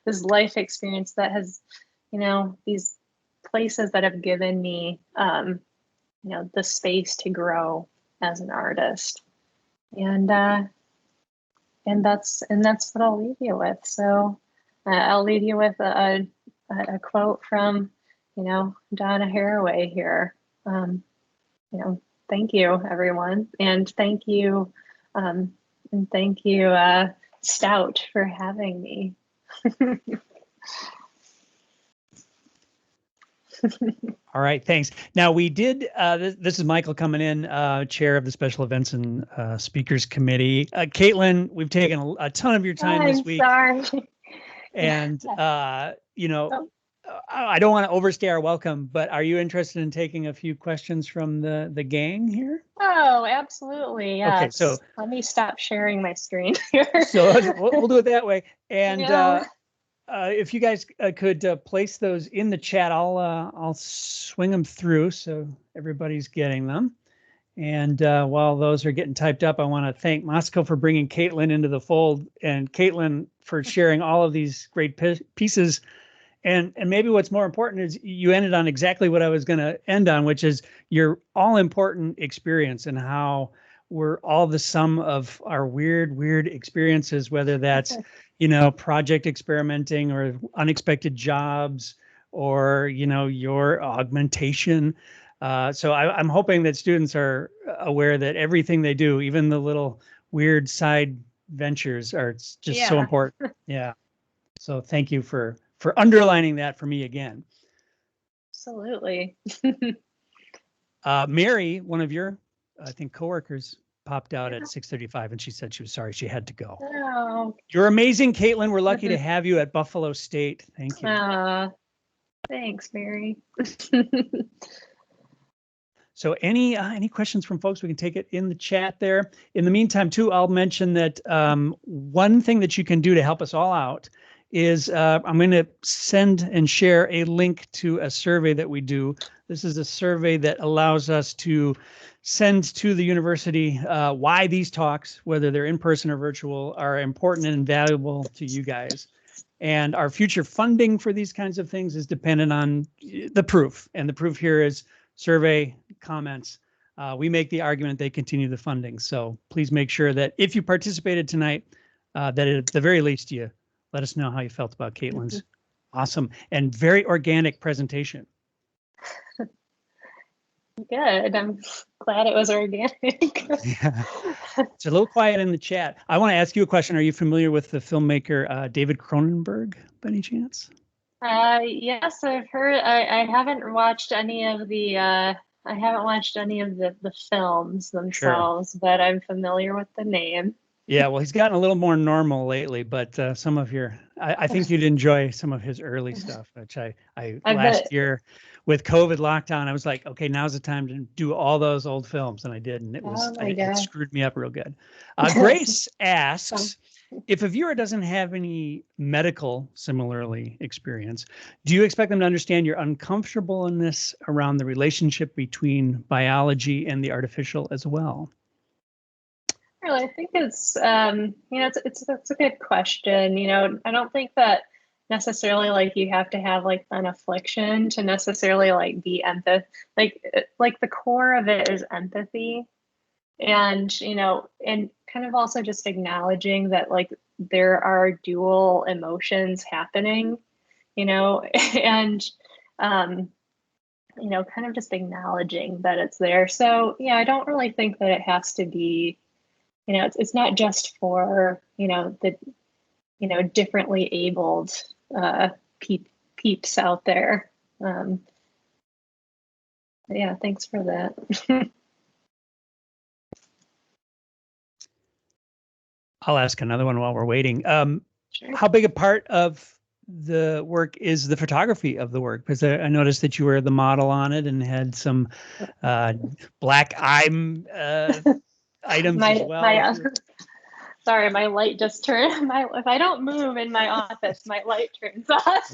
this life experience that has these places that have given me the space to grow as an artist. And that's what I'll leave you with. So I'll leave you with a quote from Donna Haraway here. Thank you, everyone, and thank you Stout for having me. All right, thanks. Now we did, this is Michael coming in, chair of the Special Events and Speakers Committee. Caitlin, we've taken a ton of your time this week. I'm sorry. And, I don't want to overstay our welcome, but are you interested in taking a few questions from the gang here? Oh, absolutely, yes. Okay, so let me stop sharing my screen here. So we'll do it that way. And if you guys could place those in the chat, I'll swing them through so everybody's getting them. And while those are getting typed up, I want to thank Moscow for bringing Caitlin into the fold, and Caitlin for sharing all of these great pieces. And maybe what's more important is you ended on exactly what I was going to end on, which is your all important experience and how we're all the sum of our weird experiences, whether that's, project experimenting or unexpected jobs or, your augmentation. So I'm hoping that students are aware that everything they do, even the little weird side ventures, are just so important. Yeah. So thank you for underlining that for me again. Absolutely. Mary, one of your, I think, coworkers, popped out at 6:35, and she said she was sorry she had to go. Oh. You're amazing, Caitlin. We're lucky to have you at Buffalo State. Thank you. Thanks, Mary. So any questions from folks, we can take it in the chat there. In the meantime, too, I'll mention that one thing that you can do to help us all out is I'm going to send and share a link to a survey that we do. This is a survey that allows us to send to the university why these talks, whether they're in person or virtual, are important and valuable to you guys. And our future funding for these kinds of things is dependent on the proof. And the proof here is survey comments. We make the argument they continue the funding. So please make sure that if you participated tonight, that at the very least you let us know how you felt about Caitlin's awesome and very organic presentation. Good. I'm glad it was organic. Yeah. It's a little quiet in the chat. I want to ask you a question. Are you familiar with the filmmaker David Cronenberg by any chance? Yes, I've heard. I haven't watched any of the the films themselves, but I'm familiar with the name. Yeah, well, he's gotten a little more normal lately, but some of I think you'd enjoy some of his early stuff, which I last year with COVID lockdown, I was like, okay, now's the time to do all those old films. And I did, and it screwed me up real good. Grace asks, if a viewer doesn't have any medical similarly experience, do you expect them to understand your uncomfortableness around the relationship between biology and the artificial as well? Really, I think it's it's a good question. I don't think that necessarily like you have to have like an affliction to necessarily like be like the core of it is empathy, and and kind of also just acknowledging that like there are dual emotions happening, and kind of just acknowledging that it's there. So yeah, I don't really think that it has to be, it's not just for, the, differently abled peeps out there. Yeah, thanks for that. I'll ask another one while we're waiting. Sure. How big a part of the work is the photography of the work? Because I noticed that you were the model on it and had some black eye items as well. Sorry, my light just turned. If I don't move in my office, my light turns off.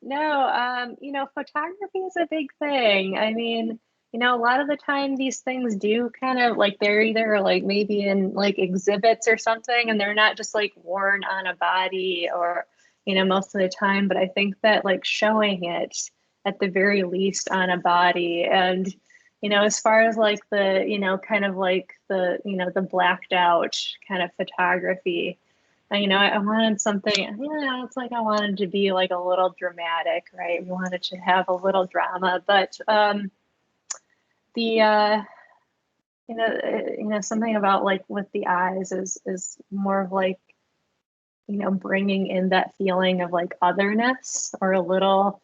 No, photography is a big thing. I mean, a lot of the time these things do kind of like they're either like maybe in like exhibits or something, and they're not just like worn on a body or, most of the time. But I think that like showing it at the very least on a body, and as far as like the, kind of like the, the blacked out kind of photography, I wanted something, it's like I wanted to be like a little dramatic, right? We wanted to have a little drama, but something about like with the eyes is more of like, bringing in that feeling of like otherness or a little,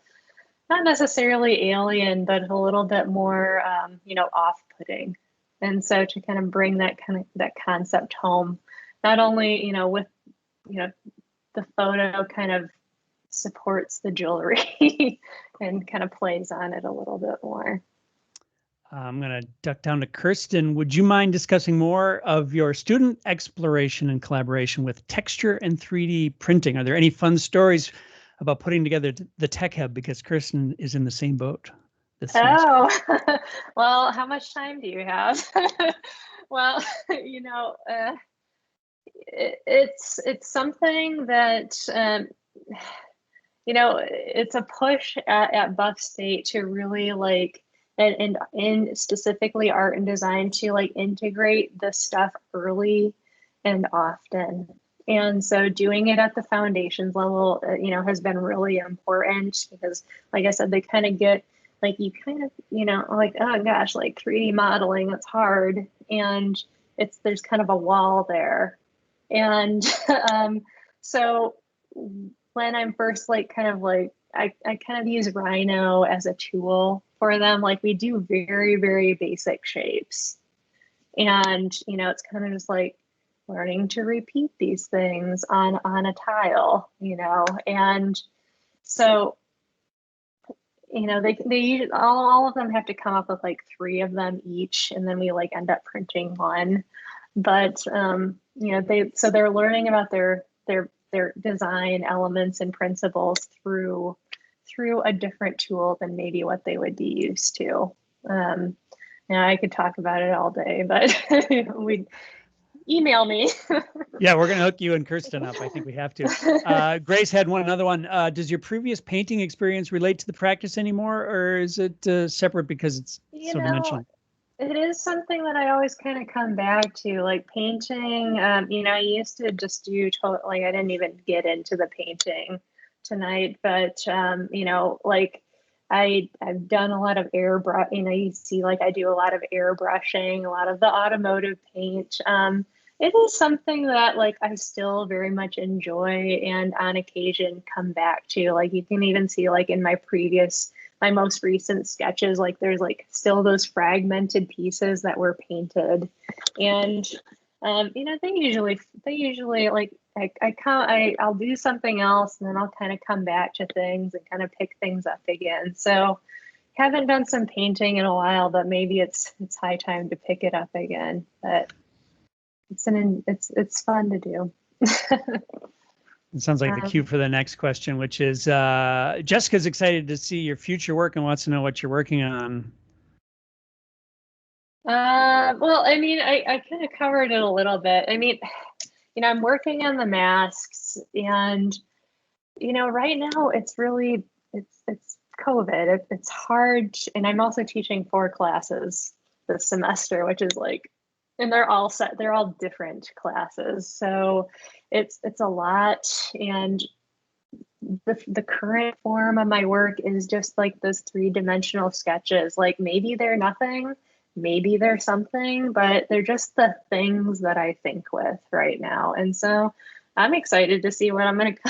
not necessarily alien, but a little bit more, off-putting. And so to kind of bring that concept home, not only, with, the photo kind of supports the jewelry and kind of plays on it a little bit more. I'm going to duck down to Kirsten. Would you mind discussing more of your student exploration and collaboration with texture and 3D printing? Are there any fun stories about putting together the tech hub? Because Kirsten is in the same boat this semester? Oh, well, how much time do you have? Well, it's something that it's a push at Buff State to really like and in specifically art and design to like integrate this stuff early and often. And so doing it at the foundations level, has been really important because, like I said, they kind of get like you kind of, like, oh gosh, like 3D modeling, it's hard. And there's kind of a wall there. And so when I'm first like kind of like, I kind of use Rhino as a tool for them. Like we do very, very basic shapes. And, it's kind of just like learning to repeat these things on a tile, and so, they all of them have to come up with like 3 of them each, and then we like end up printing one. But they're learning about their design elements and principles through a different tool than maybe what they would be used to. Now I could talk about it all day, but we email me. Yeah, we're going to hook you and Kirsten up. I think we have to. Grace had another one. Does your previous painting experience relate to the practice anymore, or is it separate because it's so dimensional? It is something that I always kind of come back to, like painting. I used to just do I didn't even get into the painting tonight, but like I've done a lot of airbrush. You see, like I do a lot of airbrushing, a lot of the automotive paint. It is something that like I still very much enjoy and on occasion come back to. Like you can even see like in my most recent sketches, like there's like still those fragmented pieces that were painted. And they usually like I'll do something else and then I'll kind of come back to things and kind of pick things up again. So haven't done some painting in a while, but maybe it's high time to pick it up again. But it's fun to do. It sounds like the cue for the next question, which is Jessica's excited to see your future work and wants to know what you're working on. Well, I mean, I kind of covered it a little bit. I mean, I'm working on the masks, and right now it's really it's COVID. It's hard, and I'm also teaching 4 classes this semester, which is like, and they're all different classes, so it's a lot. And the current form of my work is just like those 3-dimensional sketches. Like maybe they're nothing, maybe they're something, but they're just the things that I think with right now. And so I'm excited to see what I'm going to,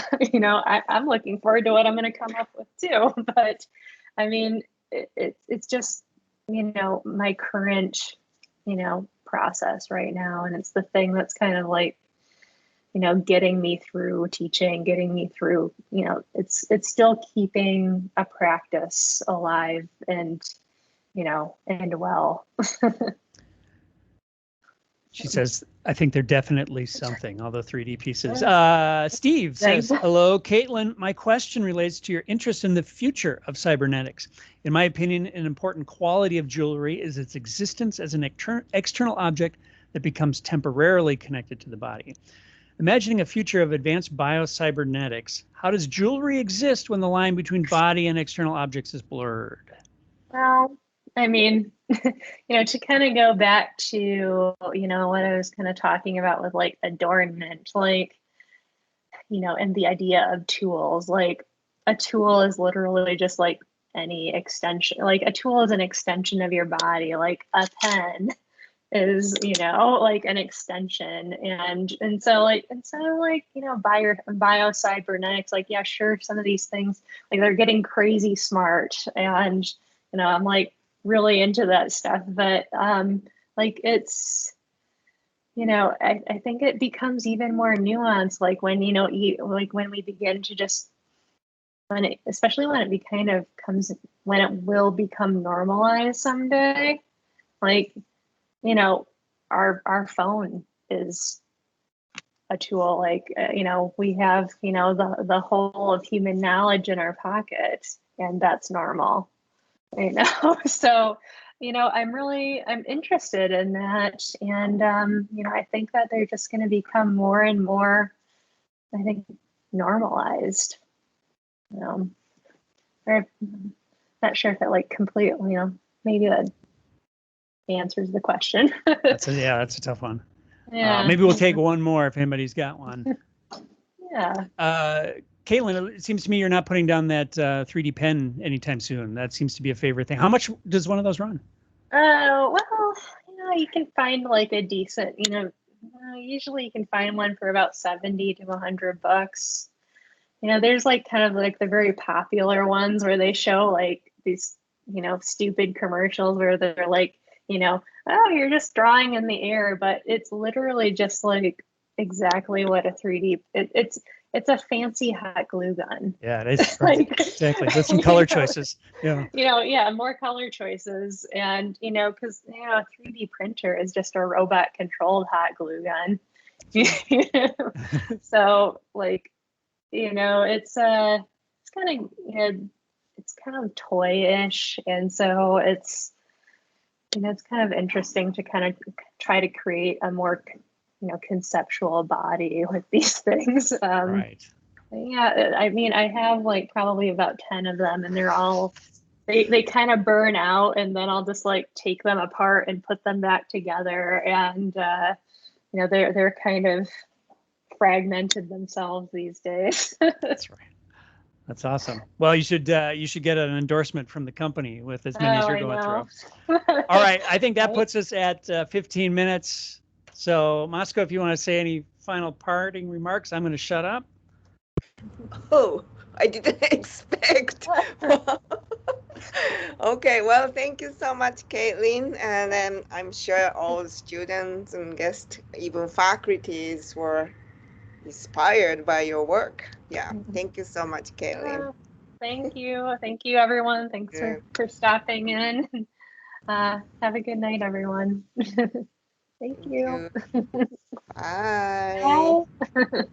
I'm looking forward to what I'm going to come up with too. But I mean, it's just, my current, process right now. And it's the thing that's kind of like, getting me through teaching, getting me through, it's still keeping a practice alive and, and well. She says, I think they're definitely something, all the 3D pieces. Steve says, hello, Caitlin. My question relates to your interest in the future of cybernetics. In my opinion, an important quality of jewelry is its existence as an external object that becomes temporarily connected to the body. Imagining a future of advanced biocybernetics, how does jewelry exist when the line between body and external objects is blurred? Well, I mean, to kind of go back to, what I was kind of talking about with like adornment, like, and the idea of tools, like a tool is literally just like any extension, like a tool is an extension of your body, like a pen is, like an extension. And so like, biocybernetics, like, yeah, sure, some of these things, like they're getting crazy smart, and, I'm like really into that stuff, but like it's, I think it becomes even more nuanced, like when, like when we begin to just, especially when it will become normalized someday, like, our phone is a tool, like, we have, the whole of human knowledge in our pocket, and that's normal. I know. So, I'm interested in that. And, I think that they're just going to become more and more, I think, normalized. I'm not sure if that like completely, maybe that answers the question. That's a tough one. Yeah. Maybe we'll take one more if anybody's got one. Yeah. Caitlin, it seems to me you're not putting down that 3D pen anytime soon. That seems to be a favorite thing. How much does one of those run? Well, you can find like a decent, usually you can find one for about 70 to $100. There's like kind of like the very popular ones where they show like these, stupid commercials where they're like, oh, you're just drawing in the air, but it's literally just like exactly what a 3D, it's a fancy hot glue gun. Yeah, it is. Like, exactly. With some color choices. Yeah. More color choices. And, because, a 3D printer is just a robot controlled hot glue gun. So like, it's kind of, it's kind of toyish. And so it's kind of interesting to kind of try to create a more, conceptual body with these things. Right. Yeah, I mean, I have like probably about 10 of them, and they're all, they kind of burn out, and then I'll just like take them apart and put them back together. And, they're kind of fragmented themselves these days. That's right. That's awesome. Well, you should get an endorsement from the company with as many as you're going through. All right. I think that puts us at 15 minutes. So, Moscow, if you want to say any final parting remarks, I'm going to shut up. Oh, I didn't expect. Okay, well, thank you so much, Caitlin. And then I'm sure all the students and guests, even faculties, were inspired by your work. Yeah, thank you so much, Caitlin. Thank you. Thank you, everyone. Thanks for stopping in. Have a good night, everyone. Thank you. Bye. Bye.